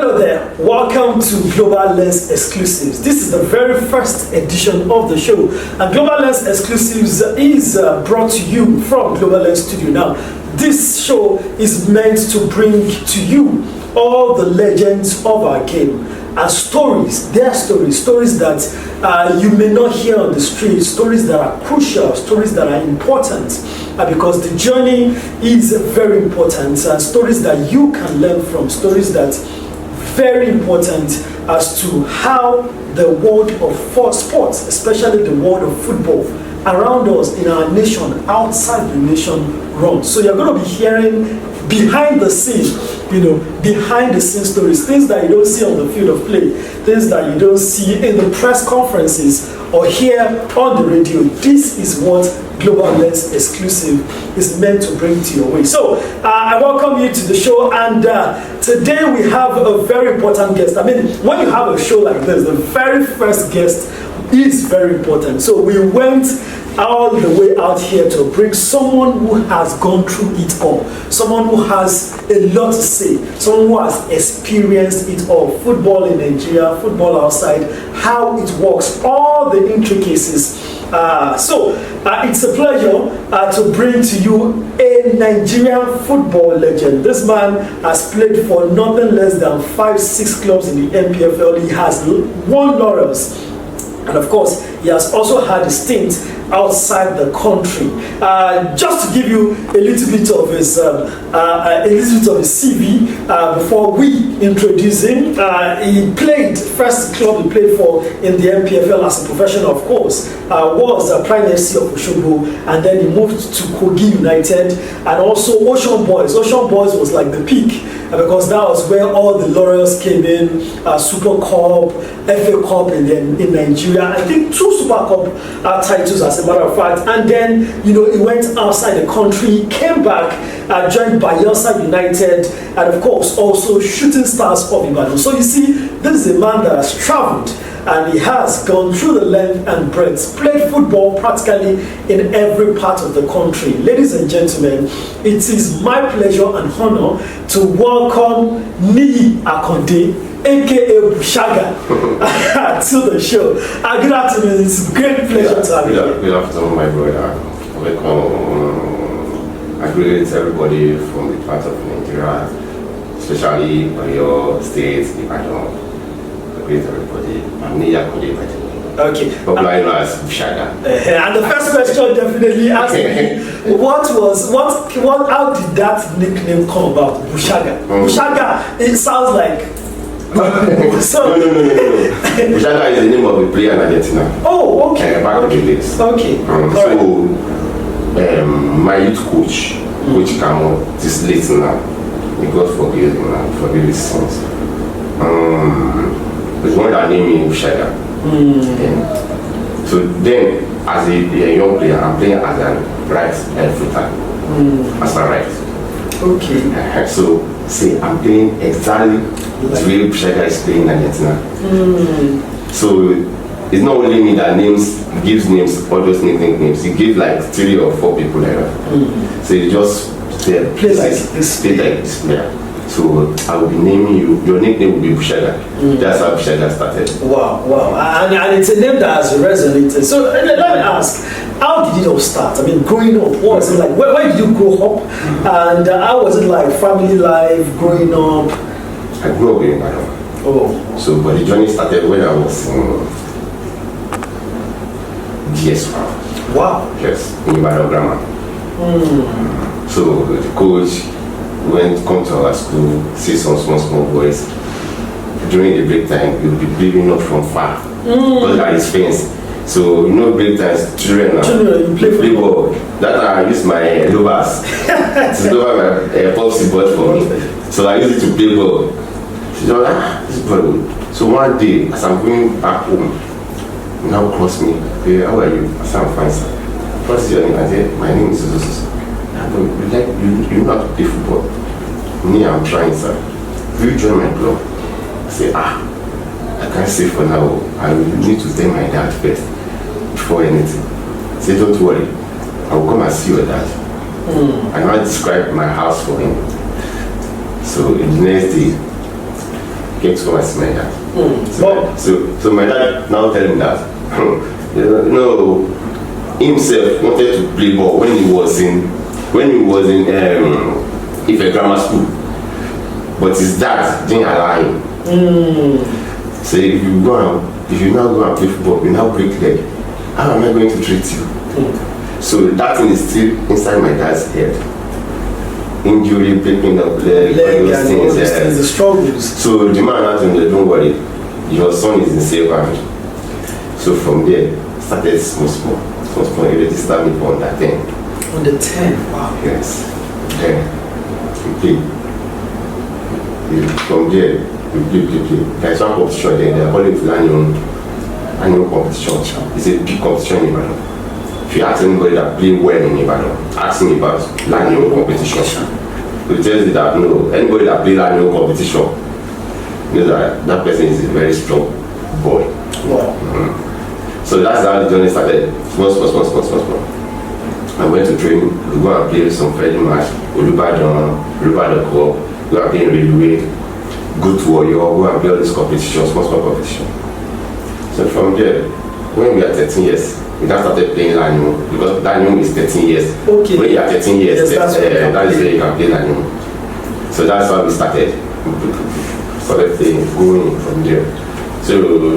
Hello there, welcome to Global Lens Exclusives. This is the very first edition of the show, and Global Lens Exclusives is brought to you from Global Lens Studio. Now, this show is meant to bring to you all the legends of our game and stories, their stories that you may not hear on the street, stories that are crucial, stories that are important, because the journey is very important, stories that you can learn from, stories that very important as to how the world of sports, especially the world of football, around us in our nation, outside the nation, runs. So you're going to be hearing behind the scene, behind the scene stories, things that you don't see on the field of play, things that you don't see in the press conferences or hear on the radio. This is what Global Lens Exclusive is meant to bring to your way. So I welcome you to the show, and today we have a very important guest. I mean, when you have a show like this, the very first guest is very important. So we went all the way out here to bring someone who has gone through it all, someone who has a lot to say, someone who has experienced it all, football in Nigeria, football outside, how it works, all the intricacies. So it's a pleasure to bring to you a Nigerian football legend. This man has played for nothing less than 5-6 clubs in the NPFL. He has won laurels, and of course, he has also had a stint outside the country. Just to give you a little bit of his CV before we introduce him. He played, first club he played for in the NPFL as a professional, of course, was Prime FC of Bushaga, and then he moved to Kogi United and also Ocean Boys. Ocean Boys was like the peak, because that was where all the laurels came in, Super Cup, FA Cup in Nigeria. I think 2 Super Cup titles, as a matter of fact. And then, he went outside the country, came back, joined Bayelsa United, and of course, also Shooting Stars of Ibadan. So you see, this is a man that has traveled, and he has gone through the length and breadth, played football practically in every part of the country. Ladies and gentlemen, it is my pleasure and honor to welcome Niyi Akande A.K.A Bushaga to the show. Good afternoon, it's a great pleasure to have you here. Good afternoon, my brother. Welcome. I greet everybody from the part of Nigeria, especially your state, Ibadan. I greet everybody. I'm Niyi Akande A.K.A. Okay. Popularly known as Bushaga. And the first question definitely asked me, how did that nickname come about, Bushaga? Bushaga, it sounds like... So, no. Bushaga is the name of a player in Argentina. Oh, okay. Back in the days. Okay. My youth coach, Coach Kamo, is late now. May God forgive him and forgive his sins. There's one that named me Bushaga. So then, as a young player, I'm playing as a right footer. As a right. Okay. So, see, I'm playing exactly the way Bushaga is playing in Argentina. So it's not only me that gives names, all those nicknames. He gives like 3 or 4 people like that. So you just play like this player. So I will be naming you. Your nickname will be Bushaga. That's how Bushaga started. Wow. And it's a name that has resonated. So let me ask, how did it all start? I mean, growing up, what was it like? Where did you grow up? And how was it like, family life, growing up? I grew up in Ibadan. Oh. So, but the journey started when I was in GS1. Wow. Yes, in Ibadan Grammar. So the coach come to our school, see some small boys. During the break time, you'll be playing not from far. Because there is fence. So break times, children play ball. That time I use my lovers to lower my policy board for me. So I use it to play ball. So this is very good. So one day, as I'm going back home, now cross me. Hey, how are you? I said, I'm fine, sir. What's your name? I said, my name is Suzuki. You know how to play football? Me, I'm trying, sir. Will you join my club? I say, I can't say for now. I will need to tell my dad first before anything. I say, don't worry. I will come and see your dad. I now describe my house for him. So the next day, came to come and see my dad. So my dad now tell him that himself wanted to play ball when he was in Ife grammar school, but his dad didn't allow him. So if you now go and play football, you now break leg, how am I going to treat you? So that thing is still inside my dad's head. Injury, breaking up leg, all those things. The struggles. So the man asked him, don't worry, your son is in safe hand. So from there, started small. He registered me for under 10. Under 10, wow. Yes. Then we play. From there, we play. There's one competition there, they call it annual competition. It's a big competition in Ibadan. If you ask anybody that play well in Ibadan, ask him about annual competition. He tells you that anybody that play annual competition knows that person is a very strong boy. Wow. So that's how the journey started. Small. I went to training, we go and play some friendly match, Olubadan Cup, go and play in Railway, go to Oyo, go and play all these competitions, small competition. So from there, when we are 13 years, we now started playing Lanyo, because Lanyo is 13 years. Okay. When you are 13 years, yes, that is where you can play Lanyo. So that's how we started playing, going from there. So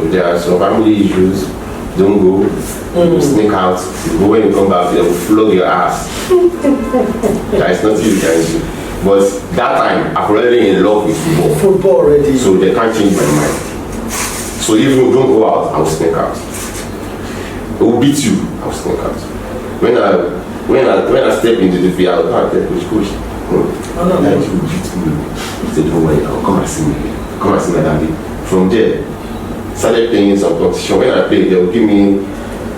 there are some family issues. Don't go, sneak out, when you come back, they will flog your ass. There is nothing you can do. But that time, I'm already in love with football. Football already. So they can't change my mind. So if you don't go out, I will sneak out. They will beat you, I will sneak out. When I step into the field, I will come and tell coach, you beat me. He said, don't worry, I'll come and see me. Come and see my daddy. From there, started playing some competition. When I played, they would give me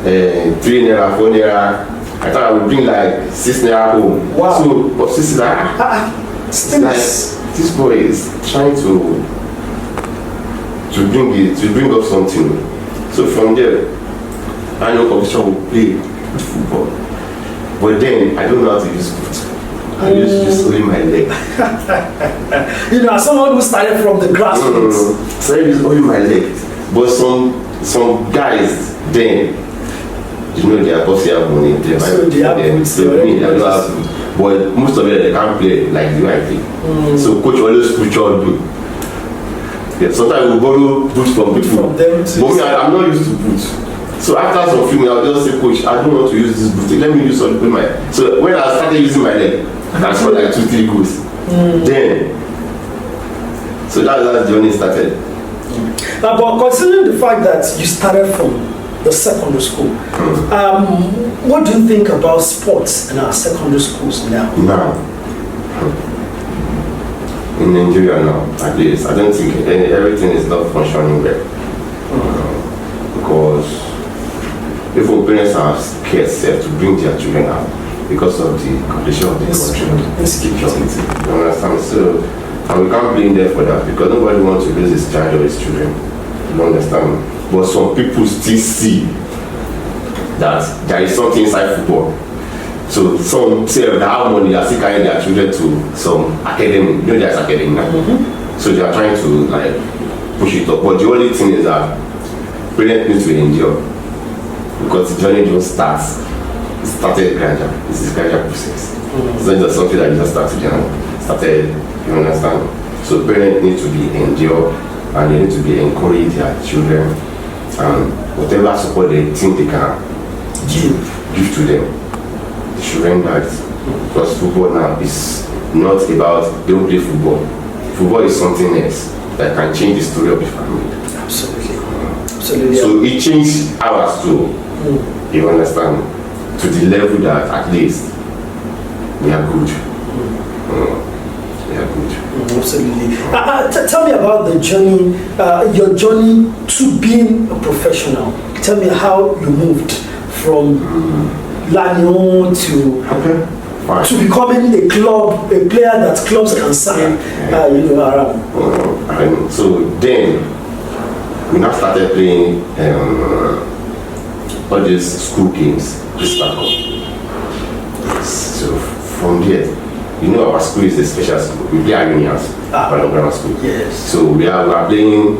3 naira, 4 naira. I thought I would bring like 6 naira home. Wow. So, but this is like, this boy is trying to bring up something. So from there, I know competition will play football. But then I don't know how to use foot. I just only my leg. As someone who started from the grassroots. So I use only my leg. But some guys then, they are bossy have money. They have but most of them they can't play like the way I play. So coach always push on you. Yeah, sometimes we borrow boots from people. But me, I'm not used to boots. So after some few minutes, I'll just say, coach, I don't want to use this boot. Let me use something with my. So when I started using my leg, that's for like 2-3 goals. Then, so that's how the journey started. But considering the fact that you started from the secondary school, what do you think about sports in our secondary schools now? In Nigeria now, at least, I don't think everything is not functioning well. Because if our parents are scared to bring their children out because of the condition of the country, insecurity, you understand? So, and we can't blame them for that because nobody wants to lose his child or his children. You understand? But some people still see that there is something inside football. So some say that have money, they are still carrying their children to some academy. There's academy now. So they are trying to like push it up. But the only thing is that parents need to endure because the journey just starts. It started gradual. This is gradual process. It's not just something that you just started. You understand? So parents need to be endured and they need to be encourage their children and whatever support they think they can give to them. They should render it. Because football now is not about they don't play football. Football is something else that can change the story of the family. Absolutely. So it changed ours too. You understand? To the level that at least we are good. Absolutely. Tell me about the journey, your journey to being a professional. Tell me how you moved from Lanyon to becoming a player that clubs can sign, around. So then we now started playing all these school games. So from there, you know our school is a special school. We play Arunians, grammar school. Yes. So we are playing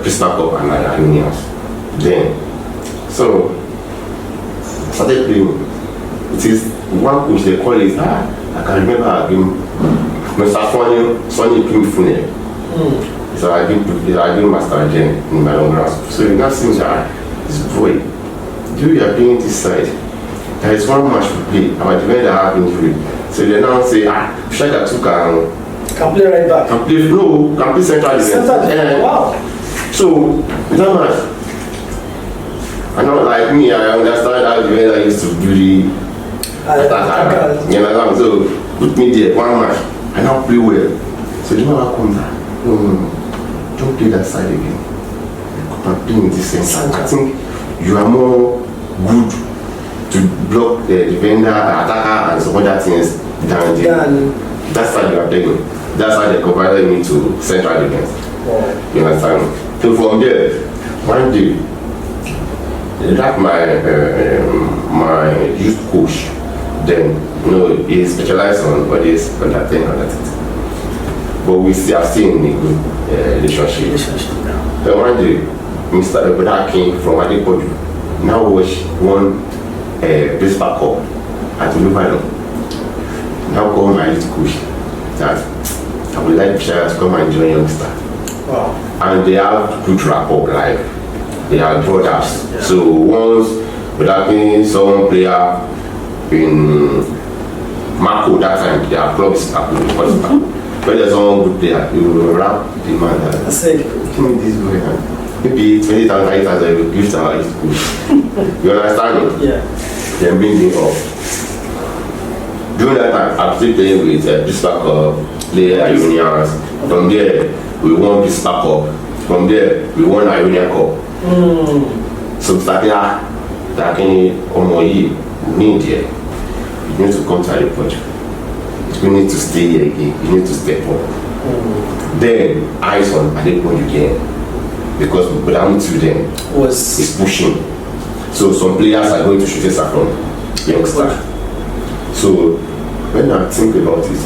Christmas Cup and Arunians. Then, so I started playing. It is one coach they call it. I can remember I've been Mr. Sonny Kim Fune. So I did master again in my own grasp. So it now seems this boy, you are playing this side. There is one match to play. Our defender have injury. So they now say, Bushaga took can play right back. Can play central defense. Wow. So that match, I know like me, I understand how defender used to really attack. You know, so put me there, one match, I now play well. So the man comes down. Don't play that side again. I'm playing this center. I think you are more good to block the defender, attacker, and some other things than that's how you are playing. That's how they converted me to central defense. Wow. You understand? So from there, one day, that my youth coach, then he specialized on bodies, on that thing, on that thing. But we are still in a good relationship. Then one day, Mr. Ebeda came from Adepoju, now won baseball cup at Uluvanon. Now call my youth coach that I would like Bushaga to come and join youngster. Wow. And they have good rapport, like they are brothers. Yeah. So once Ebeda saw one player in Marco that time, their club is Marco. When there's someone good player, you will rap the man that give me this way. Maybe 20,000, 30,000, I will give to our youth coach. You understand me? Yeah. Then bring me up. During that time, I'm still playing with Bismarck Cup, play Ionians. From there, we won Bismarck Cup. From there, we won Ionia Cup. So starting that Omoyi, need here. You need to come to the project. You need to stay here again. You need to step up. Then eyes on Adepoju again, because Budam to them is pushing. So some players are going to shoot us from youngster. So when I think about it,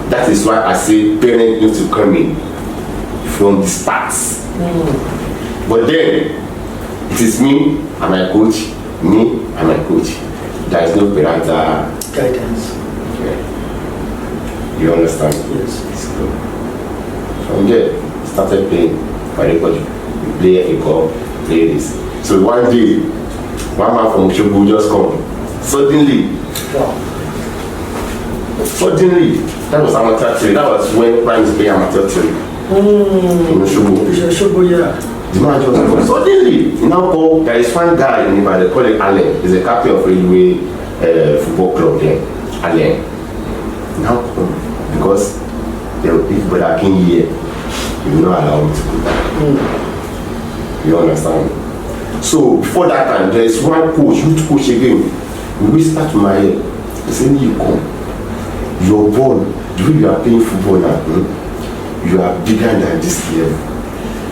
that is why I say parents need to come in from the starts. But then it is me and my coach, There is no parental guidance. Yeah. You understand? Yes. So from there, started playing for everybody. We play a cup, play this. So one day, one man from Shobu just come. Suddenly, that was amateur trade. That was when Prime is playing amateur trade. In Shobu, yeah. The man just come. Suddenly, now call, there is one guy in Ibadan, they call him Allen. He's a captain of Railway football club there. Allen. Now come. Because if brother came here, you will not allow me to do that. You understand? So before that time, there is one coach, youth coach again. We whisper to my ear, he said, you come. Your ball, the way you are playing football now, you are bigger than this level.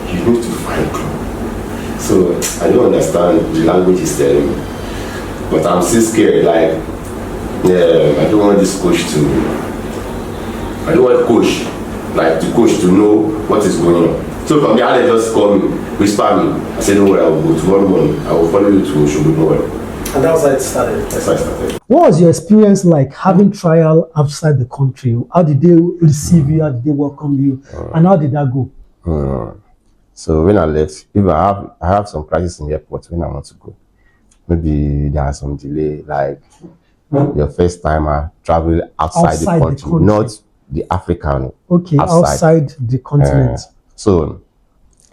You need to find club. So I don't understand the language he's telling me. But I'm still scared, like, I don't want this coach I don't want the coach to know what is going on. So from there, they just call me, whisper me. I said, don't worry, I will go tomorrow morning. I will follow you to Shobu, don't worry. And that's how it started. That's how it started. What was your experience like having trial outside the country? How did they receive you? How did they welcome you? And how did that go? So when I left, if I have some crisis in the airport when I want to go. Maybe there are some delay, like your first timer travel outside the country, not the African. Okay, outside the continent. So,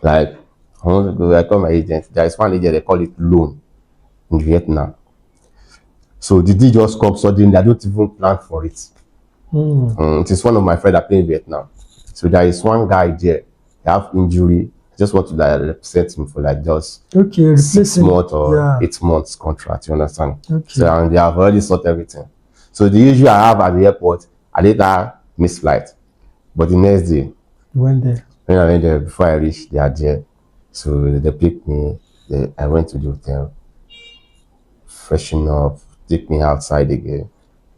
like, I want to go, I call my agent. There is one agent, they call it loan in Vietnam. So the deal just comes suddenly, I don't even plan for it. It is one of my friends that play in Vietnam. So there is one guy there, they have injury. I just want to like represent him for like just 6 months or 8 months contract, you understand? Okay. So and they have already sorted everything. So the issue I have at the airport, I later missed flight. But the next day, when I went there, before I reached, they are there. So they picked me, I went to the hotel, freshen up, take me outside again.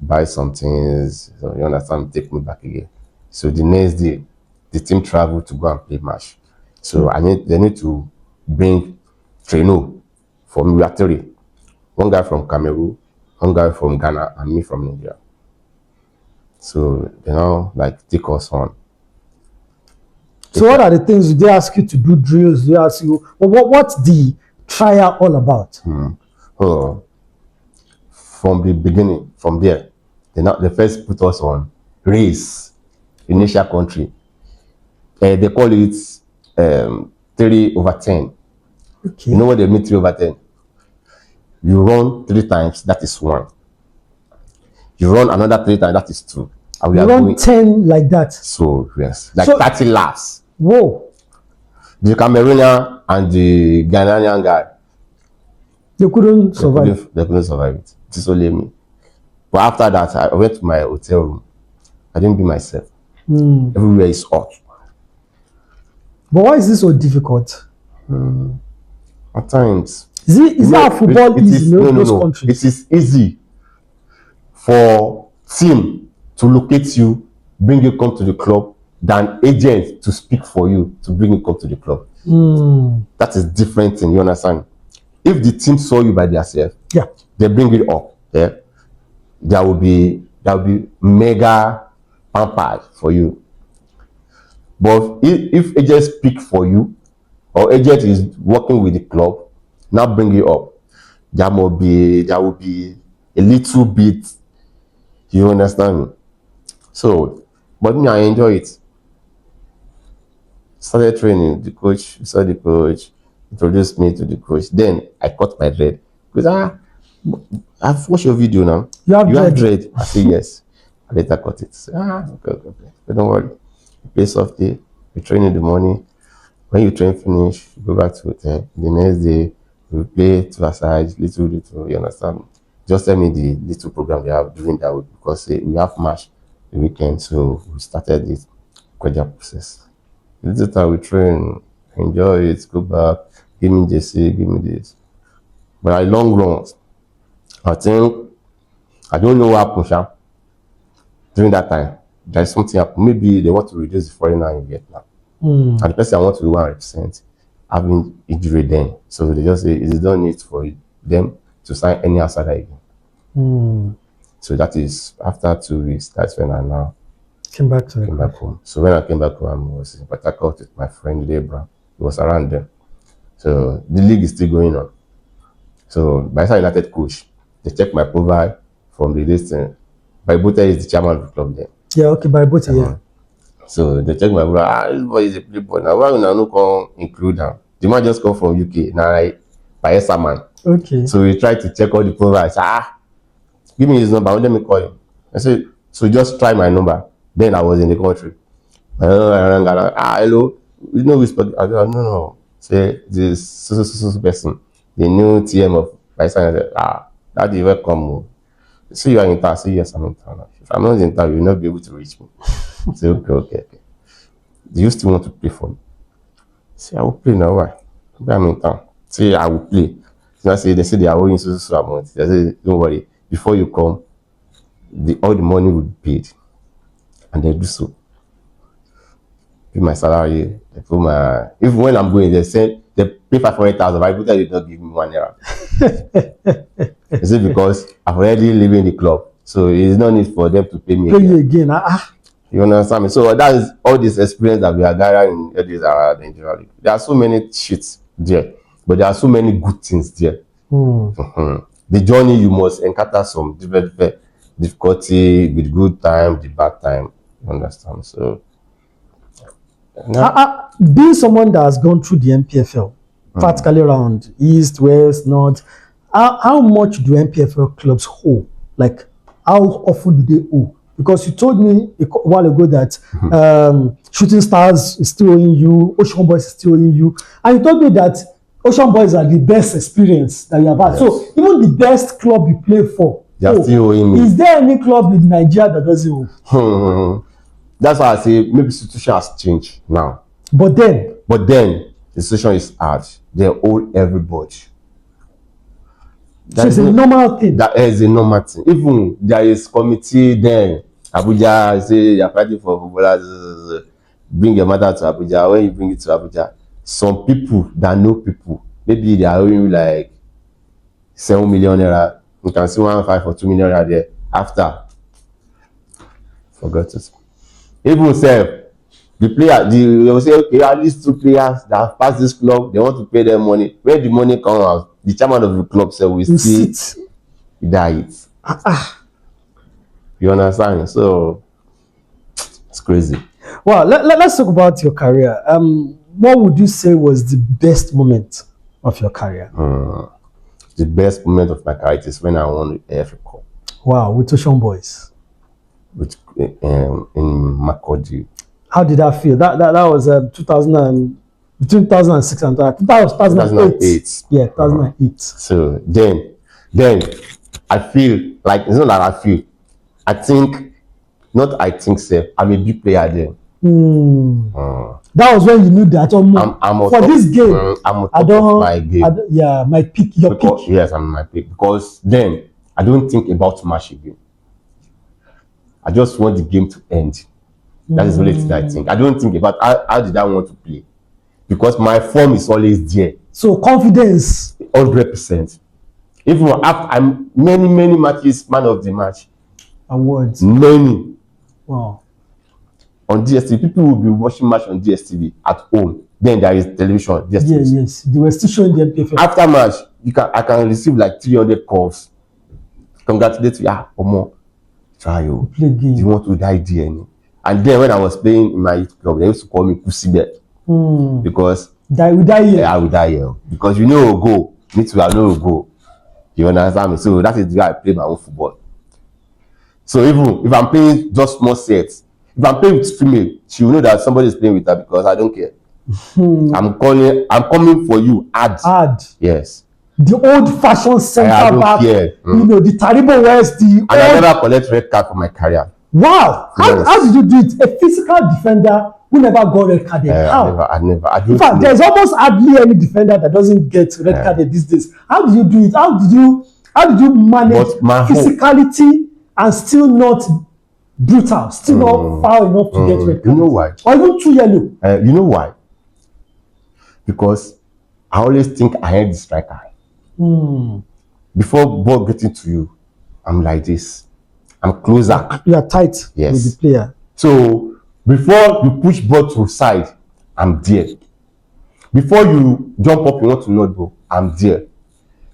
buy some things, so you understand, take me back again. So the next day, the team traveled to go and play match. So they need to bring trainer for me. We are three. One guy from Cameroon, one guy from Ghana, and me from Nigeria. So like take us on. So what are the things? Do they ask you to do drills? Do they ask you what's the trial all about? Oh, from the beginning, from there, they first put us on race, initial country. They call it 3/10. Okay. You know what they mean 3/10? You run 3 times, that is 1. You run another 3 times, that is 2. And we You are run doing 10 like that. so yes, like So- 30 laps. Whoa. The Cameroonian and the Ghanaian guy, They couldn't survive. they couldn't survive it. It is only me. But after that, I went to my hotel room. I didn't be myself. Everywhere is hot. But why is this so difficult? At times, Is that football easy in those countries? It is easy for team to locate you, bring you come to the club, than agent to speak for you to bring you come to the club. That is different thing, you understand? If the team saw you by themselves, Yeah. they bring it up. Yeah, there will be mega pampered for you. But if agent speak for you, or agent is working with the club, now bring it up, there will be a little bit, you understand me? So, but me, I enjoy it. Started training, the coach saw the coach, introduced me to the coach. Then I cut my dread because I've watched your video now. You have dread. I say yes. I later cut it. Say, okay. But don't worry. You play softly. You train in the morning. When you train finish, you go back to hotel. The next day, you play 2 aside, little. You understand? Just tell me the little program they have during that week because we have match the weekend. So we started this cordial process. Little time we train, enjoy it, go back, give me JC, give me this. But at long run, I think, I don't know what happened during that time. There's something happened. Maybe they want to reduce the foreigner in Vietnam. And the person I want to do 100% having injury then. So they just say it don't need for them to sign any outsider again. So that is after 2 weeks, that's when I now Came back home. So when I came back home, I was in Port Harcourt with my friend Debra. He was around them. So the league is still going on. So Bayelsa United coach, they check my profile from the distance. Baibote is the chairman of the club there. Yeah, okay, Baibote, yeah. So they check my profile. This boy is a playboy. Now why would I not come include him? The man just come from UK. Now Bayelsa man. Okay. So we tried to check all the profiles. Give me his number. Let me call him. I said, so just try my number. Then I was in the country. Hello. You know we spoke. I go, no. Say this so person, the new TM of Bayelsa. That is welcome. See you are in town. Say yes, I'm in town. If I'm not in town, you will not be able to reach me. Say okay. Do you still want to play for me? Say I will play now. Why? I'm in town. Say I will play. So I say they say they are owing so amount. They say don't worry. Before you come, all the money will be paid. And they do so. Pay my salary, they put my, even when I'm going, they say they pay 500,000. I put that they don't give me €1. Is it because I've already living in the club? So it's no need for them to pay me again. You understand me? So that is all this experience that we are gathering in these Nigeria League. There are so many shits there, but there are so many good things there. The journey, you must encounter some different difficulty, with good time, the bad time. You understand? So being someone that has gone through the NPFL, practically around East, West, North, how much do NPFL clubs owe? Like, how often do they owe? Because you told me a while ago that Shooting Stars is still owing you, Ocean Boys is still owing you, and you told me that Ocean Boys are the best experience that you have had. Yes. So even the best club you play for, they are still owing me. Is there any club in Nigeria that doesn't owe? That's why I say maybe the situation has changed now. But then the situation is hard. They owe everybody. So it's a normal thing. That is a normal thing. Even there is committee then. Abuja say you're fighting for footballers. Bring your mother to Abuja. When you bring it to Abuja, some people that know people, maybe they are owing you like 7 million naira. You can see 1.5 or 2 million naira there. After, forgot it. Even self, the player, they will say, okay, at least 2 players that have passed this club, they want to pay them money. When the money comes out, the chairman of the club said, we sit. Die it. You understand? So it's crazy. Well, let's talk about your career. What would you say was the best moment of your career? The best moment of my career is when I won the AFL Cup. Wow, with Ocean Boys. With in Makurdi. How did that feel? That was between 2006 and I think that was 2008. Yeah, 2008. So then I feel like it's not that I feel. Sir, I'm a big player then. That was when you knew that this game, I'm on top of my game. My peak, peak. Yes, I'm my peak. Because then I don't think about match again. I just want the game to end. That is the only thing I think. I don't think about how did I want to play. Because my form is always there. So confidence. 100%. Even after I'm many matches, man of the match. Awards. Many. Wow. On DSTV, people will be watching match on DSTV at home. Then there is television. DSTV. Yes. They were still showing the NPFL. After match, I can receive like 300 calls. Congratulate you. Omo. Try you. You want to die DNA? And then when I was playing in my youth club, they used to call me Pussy Bet. Because I will die here. I will die here. Because you know go. Me too, I know go. You understand me? So that is the way I play my own football. So even if I'm playing just small sets, if I'm playing with female, she will know that somebody is playing with her because I don't care. I'm coming for you. Add. Yes. The old-fashioned center back. Care. You know, the terrible West. I never collect red card for my career. Wow. Yes. How did you do it? A physical defender who never got red carded. How? I never. In fact, there's almost hardly any defender that doesn't get red carded these days. How did you do it? How did you manage physicality and still not brutal, still not foul enough to get red card? You know why? Or even 2 yellow? You know why? Because I always think I had the striker. Before ball getting to you, I'm like this. I'm closer. You are tight with the player. So before you push ball to side, I'm there. Before you jump up, you want to nod ball, I'm there.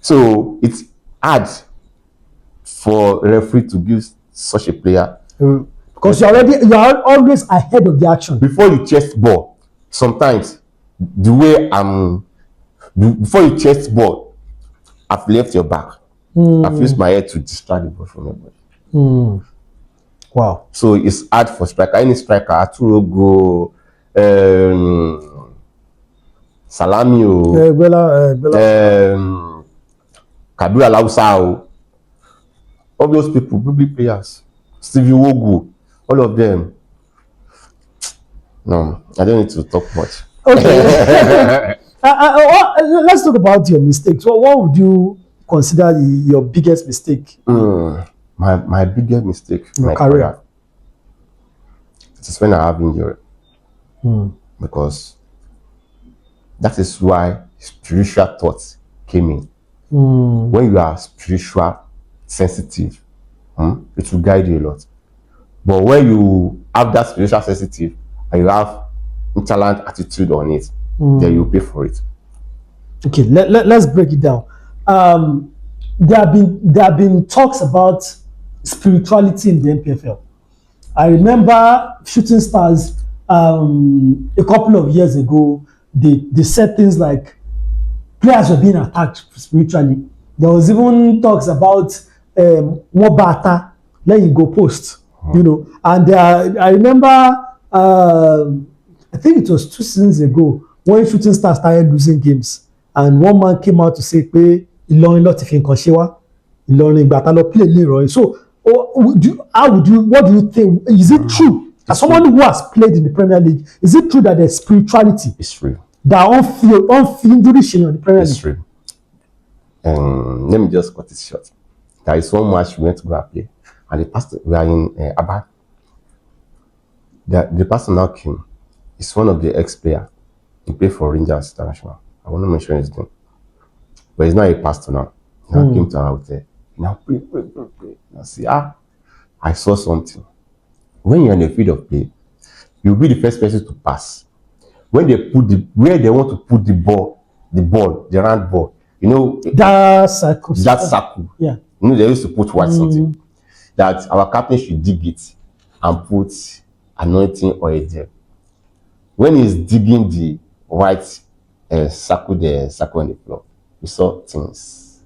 So it's hard for a referee to give such a player. Because you are always ahead of the action. Before you chest ball, sometimes the way before you chest ball, I've left your back. I've used my head to distract the ball from your body. Wow. So it's hard for striker. Any striker, Arturo go, Salamio, Kabir Alausao, all those people, big players, Stevie Wogu, all of them. No, I don't need to talk much. Okay. Let's talk about your mistakes. What would you consider your biggest mistake? My biggest mistake in my career. It is when I have injury. Because that is why spiritual thoughts came in. When you are spiritual sensitive, it will guide you a lot. But when you have that spiritual sensitive and you have nonchalant attitude on it, then you pay for it. Okay, let's break it down. There have been talks about spirituality in the NPFL. I remember Shooting Stars a couple of years ago. They said things like players were being attacked spiritually. There was even talks about Wabata, let you go post, you know. And I remember, I think it was 2 seasons ago when Shooting Stars started losing games, and one man came out to say, "Pé Ìlọrin ló ti fi nǹkan ṣe wá, Ìlọrin ìgbà tá lọ play Leroy." So, what do you think? Is it true? As someone who has played in the Premier League, is it true that there's spirituality? It's true. That on field injury in the Premier League. It's true. Let me just cut it short. There is one match we went to go and play, and the pastor, we are in Aba. The pastor now came. He's one of the ex-player. He played for Rangers International. I won't mention his name, but he's not a pastor now. He now came to our hotel. He now pray. I say, I saw something. When you're in the field of play, you'll be the first person to pass. When they put where they want to put the round ball, you know, that circle. Yeah. You know, they used to put white something. That our captain should dig it and put anointing oil there. When he's digging the white circle on the floor, we saw things.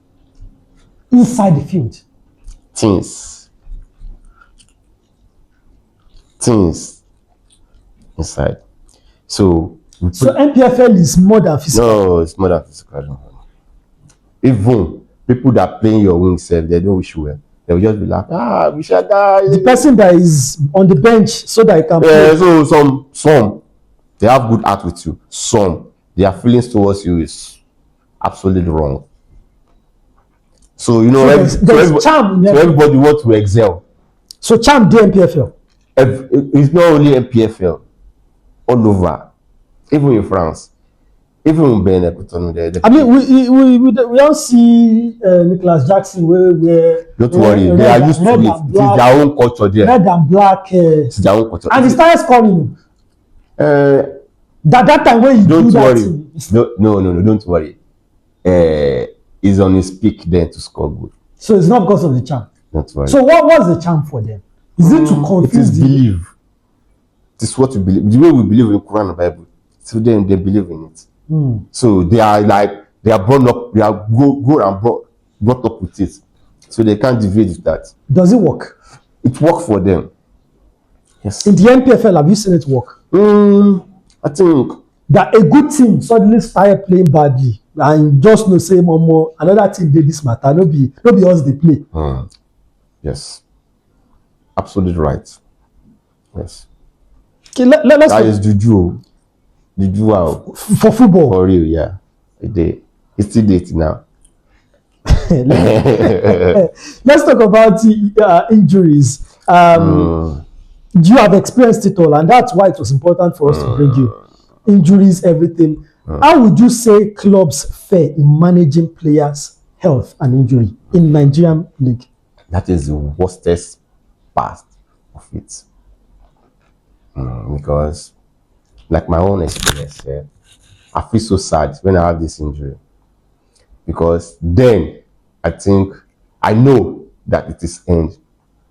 Inside the field. Things inside. So NPFL is more than physical. No, it's more than physical. Even people that are playing your wing self, they don't wish you well. They will just be like, Bushaga. The person that is on the bench so that he can play. So some they have good heart with you. Some their feelings towards you is absolutely wrong. So you know, there's charm. So everybody wants to excel. So charm the NPFL. It's not only NPFL, all over, even in France, even in Benin. I mean, we don't see Nicholas Jackson where don't worry, they are used to it. It is their own culture there. Red and black. It's their own culture. And he started scoring. That time when you don't do worry. That No, don't worry. He's on his peak then to score good. So it's not because of the charm. Don't worry. So what was the charm for them? Is it to confuse? It is believe. It is what we believe. The way we believe in Quran and Bible. So then they believe in it. So they are brought up. They are grown and brought up with it. So they can't deviate with that. Does it work? It works for them. Yes. In the NPFL, have you seen it work? I think that a good team suddenly started playing badly and just no say more another team did this matter. No be us they play. Yes. Absolutely right. Yes. Okay, let's that is juju. Juju for football. For real, yeah. It's still dating now. Let's talk about injuries. You have experienced it all, and that's why it was important for us to bring you. Injuries, everything. How would you say clubs fare in managing players' health and injury in Nigerian league? That is the worstest part of it. Because, like my own experience, I feel so sad when I have this injury. Because then I think I know that it is end.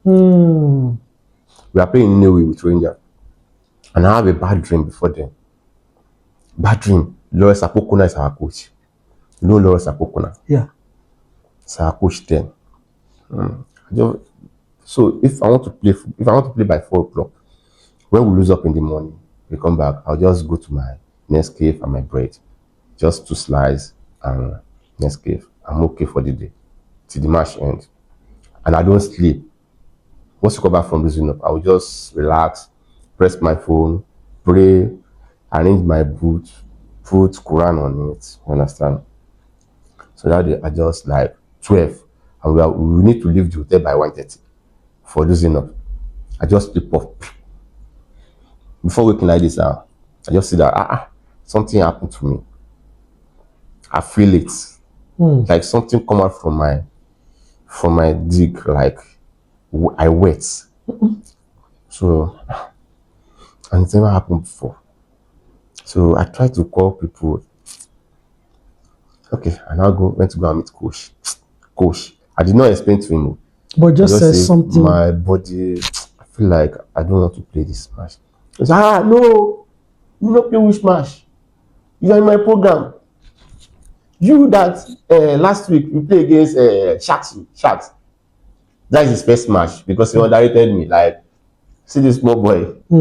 We are playing in a way with Rangers, and I have a bad dream before then. Bad dream. Lawrence Apokuna is our coach. You know Lawrence Apokuna? Yeah. It's our coach then. So if I want to play by 4 o'clock, when we lose up in the morning, we come back, I'll just go to my Nescafe and my bread. Just 2 slices and Nescafe. I'm okay for the day. Till the match ends. And I don't sleep. Once you come back from losing up, I will just relax, press my phone, pray, arrange my boot, put Quran on it. You understand? So that day I just like 12, and we need to leave the hotel by 1:30 for losing up. I just sleep off. Before waking like this, I just see that something happened to me. I feel it, like something come out from my dick, like I wet. So, and it never happened before. So I tried to call people. Okay, I now went to go and meet coach. Coach, I did not explain to him, but just said something. My body, I feel like I don't want to play this match. He said, no, you don't play which match? You are in my program. You that last week you play against Sharks. That is his first match because he underrated me. Like, see this small boy. I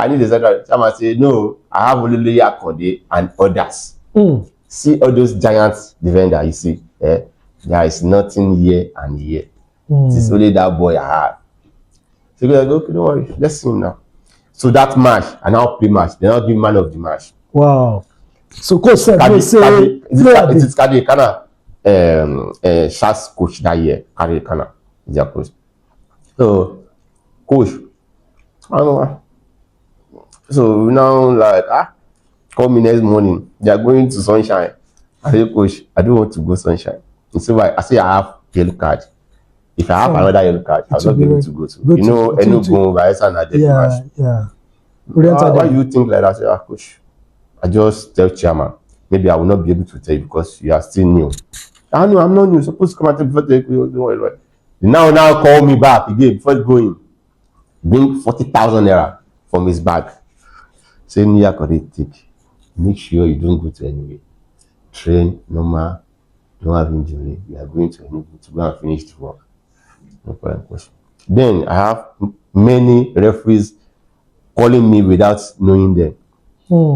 need a second time. I say, no, I have only Niyi Akande and others. See all those giant defenders you see. There is nothing here and here. It is only that boy I have. So he goes, okay, don't worry, let's see him now. So that match, I now play match. They now give man of the match. Wow. So coach said, it is Kade Kana. Sharks coach that year, Kari Kana, their coach. So, coach, I don't know. So now like call me next morning. They are going to Sunshine. I say, coach, I don't want to go Sunshine. He say, why? I say I have yellow card. If I have another yellow card, I'll not be able to go to. You know, Enugu, Bayelsa, and Adek match. Yeah. Why you think like that? I say, coach, I just tell chairman. Maybe I will not be able to tell you because you are still new. I know I'm not new. You're supposed to come and tell me. Now call me back again before going. Bring 40,000 naira from his bag. Say Niyi Akande take. Make sure you don't go to anywhere. Train normal. Don't have injury. You are going to Enugu to go and finish the work. No problem. Question. Then I have many referees calling me without knowing them.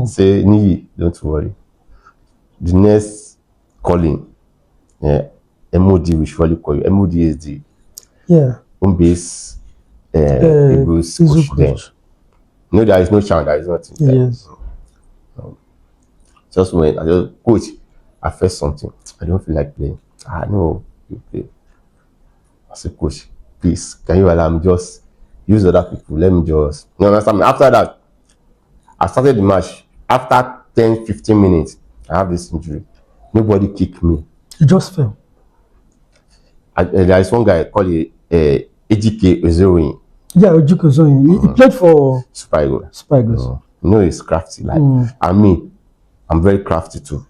Say Niyi, don't worry. The next calling, MOD will surely call you. MOD is the home base Eagles coach then. No, there is no chance. There is nothing. Yes. Just when I just, coach, I felt something. I don't feel like playing. No, you play. I said, coach, please, can you allow me just use other people? Let me just, you understand me? After that, I started the match. After 10-15 minutes, I have this injury. Nobody kicked me. You just fell. There is one guy called A.K.A Bushaga. Yeah, Ojukwu Zoyin. He played for Super Eagles. Super Eagles. You know, he's crafty. Like, and me, I'm very crafty too.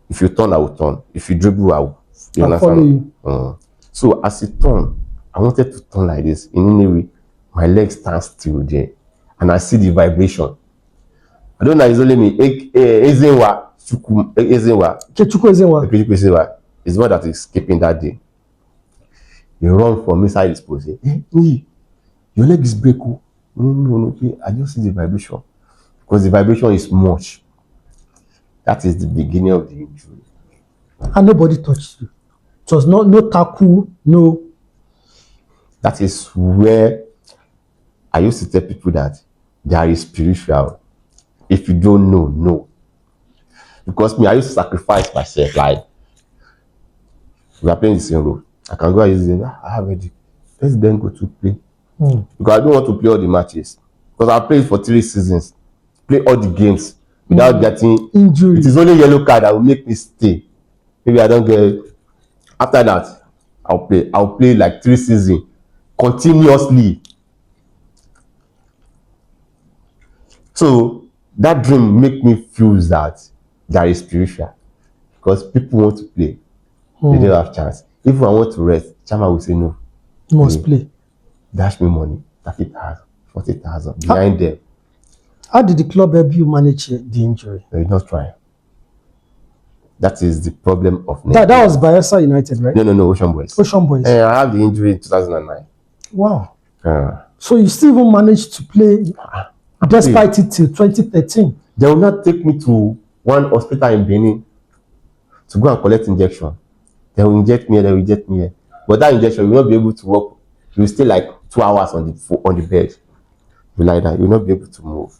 If you turn, I will turn. If you dribble, I will. You understand? Follow you. So as he turned, I wanted to turn like this. In any way, my legs stand still there, and I see the vibration. I don't know. It's only me. Ezenwa is one that is escaping that day. He run from inside his post. Hey, your leg is break. No. I just see the vibration because the vibration is much. That is the beginning of the injury. And nobody touched you. It was no tackle, no. That is where I used to tell people that there is spiritual. If you don't know, no. Because me, I used to sacrifice myself. Like, we are playing the same role. I can go and use it. I have ready. Let's then go to play. Because I don't want to play all the matches. Because I played for 3 seasons. Play all the games without getting injury. It is only yellow card that will make me stay. Maybe I don't get. After that, I'll play like 3 seasons continuously. So that dream make me feel that there is spiritual. Because people want to play. They don't have chance. If I want to rest, Chama will say no. You must play. Dash me money, 30,000, 40,000 behind them. How did the club help you manage the injury? They did not try. That is the problem of that was Bayelsa United, right? No, Ocean Boys. Ocean Boys. I had the injury in 2009. Wow. So you still even managed to play despite it till 2013. They will not take me to one hospital in Benin to go and collect injection. They will inject me here, But that injection, you will not be able to walk. You will stay like 2 hours on the bed. You like that, you will not be able to move.